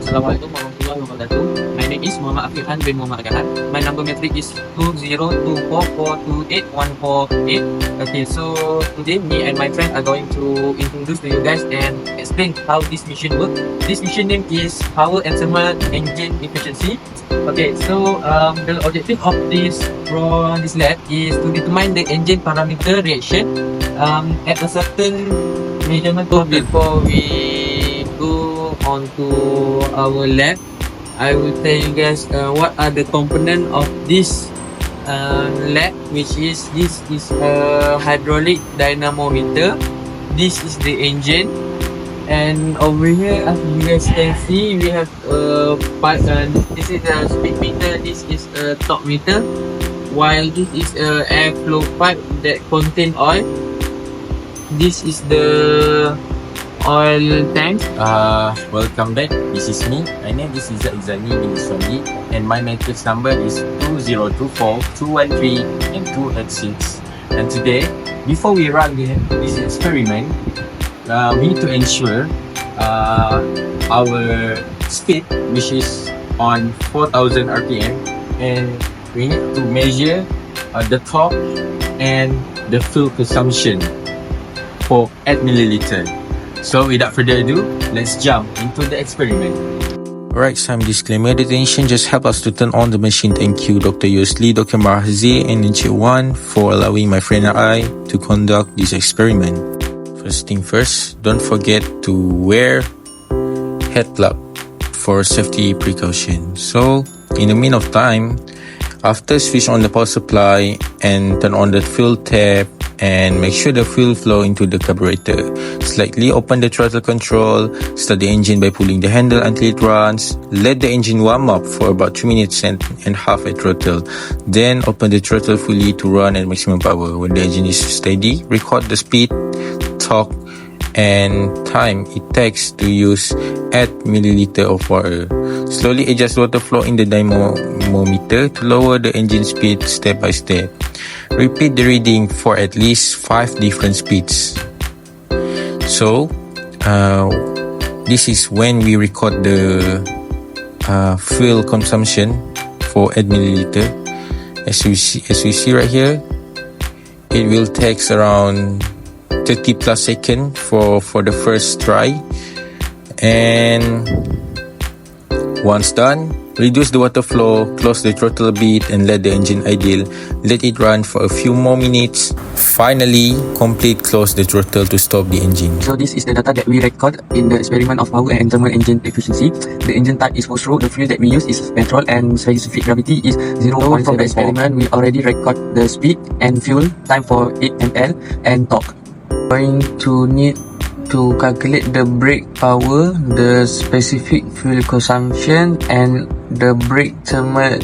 Assalamualaikum warahmatullahi wabarakatuh. My name is Muhammad Afiqan bin Muhammad Agahan. My number metric is 2024428148. Okay, so today me and my friend are going to introduce to you guys and explain how this machine works. This machine name is Power and Thermal Engine Efficiency. Okay, so the objective of this lab is to determine the engine parameter reaction at a certain measurement. Before we go on to our lab, I will tell you guys what are the components of this lab, which is this is a hydraulic dynamometer, this is the engine, and over here as you guys can see we have a pipe. This is a speed meter, this is a torque meter, while this is a airflow pipe that contain oil. This is the oil tank. Welcome back. This is me. My name is Izzat Izani bin Iswandi, and my matrix number is 2024213 and 286. And today, before we run this experiment, we need to ensure our speed, which is on 4000 RPM, and we need to measure the torque and the fuel consumption for 8 milliliter. So without further ado, let's jump into the experiment. Alright, some disclaimer. The technician just help us to turn on the machine. Thank you, Dr. Yusli, Dr. Marhazi, and Encik Wan for allowing my friend and I to conduct this experiment. First thing first, don't forget to wear head plug for safety precaution. So, in the meantime, after switch on the power supply and turn on the fuel tap, and make sure the fuel flow into the carburetor. Slightly open the throttle control, start the engine by pulling the handle until it runs. Let the engine warm up for about 2 minutes and half at throttle. Then open the throttle fully to run at maximum power. When the engine is steady, record the speed, torque, and time it takes to use 8 milliliter of water. Slowly adjust water flow in the dynamometer to lower the engine speed step by step. Repeat the reading for at least 5 different speeds. So, this is when we record the fuel consumption for 8 milliliter. As we see right here, it will take around 30 plus seconds for the first try. And once done, reduce the water flow, close the throttle a bit, and let the engine idle. Let it run for a few more minutes. Finally, close the throttle to stop the engine. So this is the data that we record in the experiment of power and thermal engine efficiency. The engine type is push-through, the fuel that we use is petrol, and specific gravity is 0.4. From the experiment, we already record the speed and fuel, time for 8 ml, and torque. Going to need to calculate the brake power, the specific fuel consumption, and the brake thermal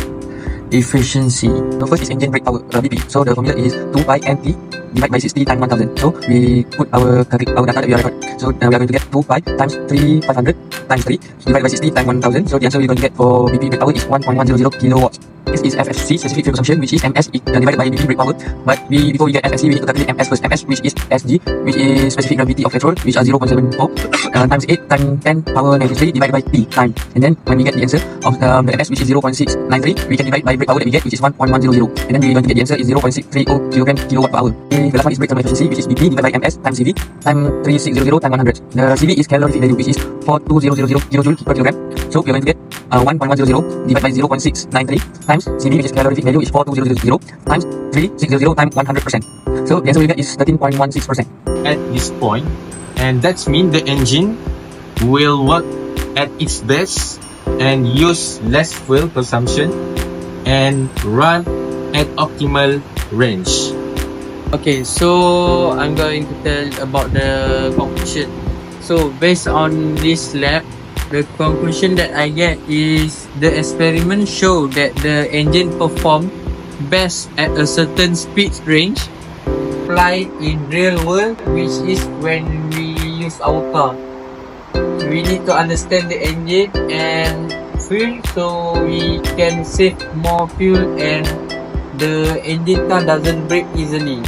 efficiency. The first is engine brake power, BP. So the formula is 2 pi NT divided by 60 times 1000. So we put our data that we are recording. So we are going to get 2 pi times 3500 times 3 divided by 60 times 1000. So the answer we're going to get for BP brake power is 1.100 kilowatts. This is FSC, specific fuel consumption, which is MS divided by BP brake power. But before we get FSC, we need to calculate MS first. MS, which is SG, which is specific gravity of petrol, which are 0.74 times 8 times 10 power negative 3 divided by P time. And then when we get the answer of the MS, which is 0.693, we can divide by brake power that we get, which is 1.100. And then we're going to get the answer is 0.630 kilowatt per hour. The last one is brake thermal efficiency, which is BP divided by MS times CV times 3600 times 100. The CV is calorific value, which is 42000 kilojoule per kilogram. So we're going to get 1.100 divided by 0.693 times CV, which is calorific value, is 42000 times 3600 times 100%. So the answer we get is 13.16%. At this point, and that means the engine will work at its best and use less fuel consumption and run at optimal range. Okay, so I'm going to tell about the conclusion. So based on this lab, the conclusion that I get is the experiment show that the engine perform best at a certain speed range applied in real world, which is when we use our car. We need to understand the engine and fuel so we can save more fuel and the engine car doesn't break easily.